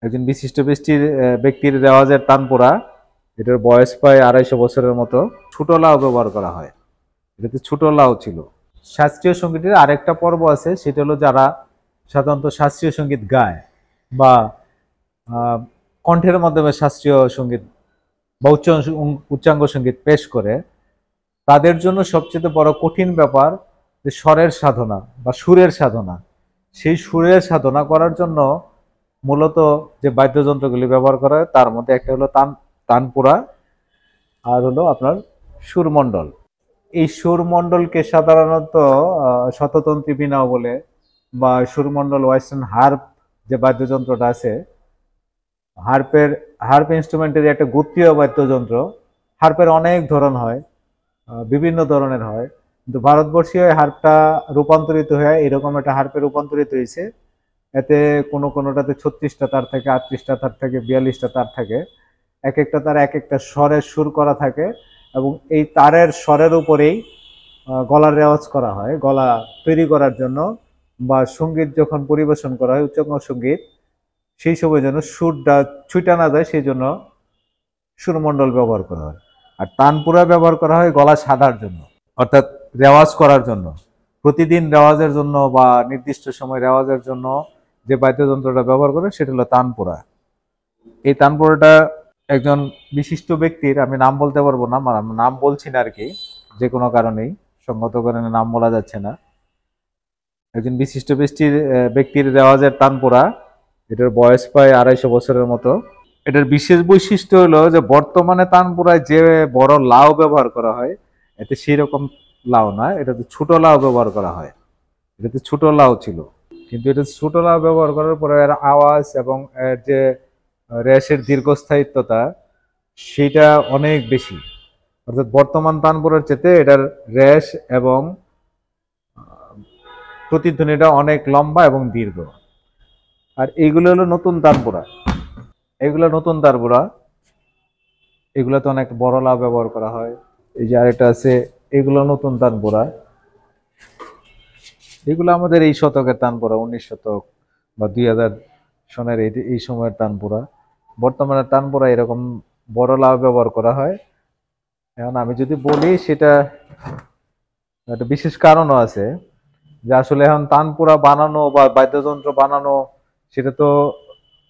একজন বিশিষ্ট ব্যক্তির রেওয়াজের তানপুরা। এটার বয়স প্রায় 250 বছরের মতো। ছোট লাউ ব্যবহার করা হয়, এটাতে ছোট লাউ ছিল। শাস্ত্রীয় সঙ্গীতের আরেকটা পর্ব আছে, সেটা হলো যারা সাধারণত শাস্ত্রীয় সঙ্গীত গায় বা কণ্ঠের মাধ্যমে শাস্ত্রীয় সঙ্গীত বা উচ্চাঙ্গ সঙ্গীত পেশ করে, তাদের জন্য সবচেয়ে বড় কঠিন ব্যাপার যে স্বরের সাধনা বা সুরের সাধনা। সেই সুরের সাধনা করার জন্য মূলত যে বাদ্যযন্ত্রগুলি ব্যবহার করা হয় তার মধ্যে একটা হলো তানপুরা, আর হলো আপনার সুরমণ্ডল। এই সুরমণ্ডলকে সাধারণত শততন্ত্রী বীণাও বলে, বা সুরমণ্ডল ওয়েস্টার্ন হার্প যে বাদ্যযন্ত্রটা আছে, হার্প ইনস্ট্রুমেন্টের একটা গোত্রীয় বাদ্যযন্ত্র। হার্পের অনেক ধরন হয়, বিভিন্ন ধরনের হয়, কিন্তু ভারতবর্ষীয় হার্পটা রূপান্তরিত হয়ে এরকম একটা হার্পে রূপান্তরিত হয়েছে। এতে কোনোটাতে 36টা তার থাকে, 38টা তার থাকে, 42টা তার থাকে। এক একটা তার এক একটা স্বরের সুর করা থাকে, এবং এই তারের স্বরের উপরেই গলার রেওয়াজ করা হয় গলা তৈরি করার জন্য, বা সঙ্গীত যখন পরিবেশন করা হয় উচ্চাঙ্গ সঙ্গীত, সেই সময় যেন সুরটা ছুটা না যায় সেই জন্য সুরমণ্ডল ব্যবহার করা হয়। আর তানপুরা ব্যবহার করা হয় গলা সাধার জন্য, অর্থাৎ রেওয়াজ করার জন্য, প্রতিদিন রেওয়াজের জন্য বা নির্দিষ্ট সময় রেওয়াজের জন্য যে বাদ্যযন্ত্রটা ব্যবহার করে সেটা হলো তানপুরা। এই তানপুরাটা একজন বিশিষ্ট ব্যক্তির, আমি নাম বলতে পারবো না, নাম বলছি না আর কি, যে কোনো কারণেই সঙ্গত কারণে নাম বলা যাচ্ছে না। একজন বিশিষ্ট ব্যক্তির রেওয়াজের তানপুরা। এটার বয়স প্রায় 250 বছরের মতো। এটার বিশেষ বৈশিষ্ট্য হলো যে বর্তমানে তানপুরায় যে বড় লাউ ব্যবহার করা হয়, এতে সেই রকম লাউ না, এটাতে ছোট লাউ ব্যবহার করা হয়। এটাতে ছোট লাউ ছিল, কিন্তু এটা ছোট লাউ ব্যবহার করার পরে এর আওয়াজ এবং এর যে রেশের দীর্ঘস্থায়িত্বতা সেটা অনেক বেশি। অর্থাৎ বর্তমান তানপুরার চেয়ে এটার রেশ এবং প্রতিধ্বনিটা অনেক লম্বা এবং দীর্ঘ। আর এইগুলো হলো নতুন তানপুরা, এগুলো নতুন তানপুরা। এগুলোতে অনেক বড় লাউ ব্যবহার করা হয়। এই যে আরেকটা আছে, এগুলো নতুন তানপুরা। এগুলো আমাদের এই শতকের তানপুরা, 19 শতক বা 2000 সনের এই সময়ের তানপুরা। বর্তমানে তানপুরা এরকম বড় লাউ ব্যবহার করা হয়। এখন আমি যদি বলি, সেটা একটা বিশেষ কারণও আছে, যে আসলে এখন তানপুরা বানানো বা বাদ্যযন্ত্র বানানো সেটা তো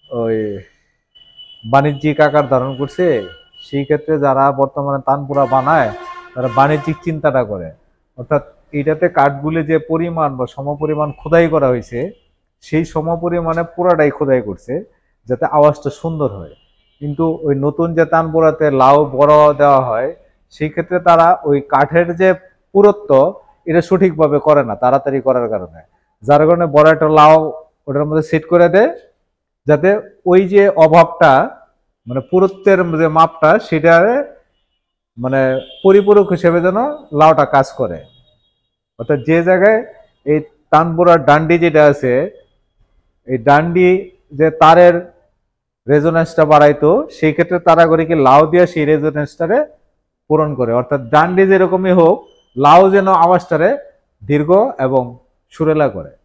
ওই বাণিজ্যিক আকার ধারণ করছে। সেই ক্ষেত্রে যারা বর্তমানে তানপুরা বানায় তারা বাণিজ্যিক চিন্তাটা করে, অর্থাৎ এইটাতে কাঠগুলি যে পরিমাণ বা সমপরিমাণ খোদাই করা হয়েছে, সেই সমপরিমাণে পুরাটাই খোদাই করছে যাতে আওয়াজটা সুন্দর হয়। কিন্তু ওই নতুন যে তানপুরাতে লাউ বড় দেওয়া হয়, সেই ক্ষেত্রে তারা ওই কাঠের যে পুরুত্ব এটা সঠিকভাবে করে না, তাড়াতাড়ি করার কারণে, যার কারণে বড় একটা লাউ ওটার মধ্যে সেট করে দেয়, যাতে ওই যে অভাবটা, মানে পুরুত্বের যে মাপটা, সেটা মানে পরিপূরক হিসেবে যেন লাউটা কাজ করে। অর্থাৎ যে জায়গায় এই তানপুরার ডান্ডি যেটা আছে, এই ডান্ডি যে তারের রেজোনেন্সটা বাড়াইতো, সেই ক্ষেত্রে তারা করে কি লাউ দিয়ে সেই রেজোনেন্সটারে পূরণ করে। অর্থাৎ ডান্ডি যেরকমই হোক, লাউ যেন আওয়াজটারে দীর্ঘ এবং সুরেলা করে।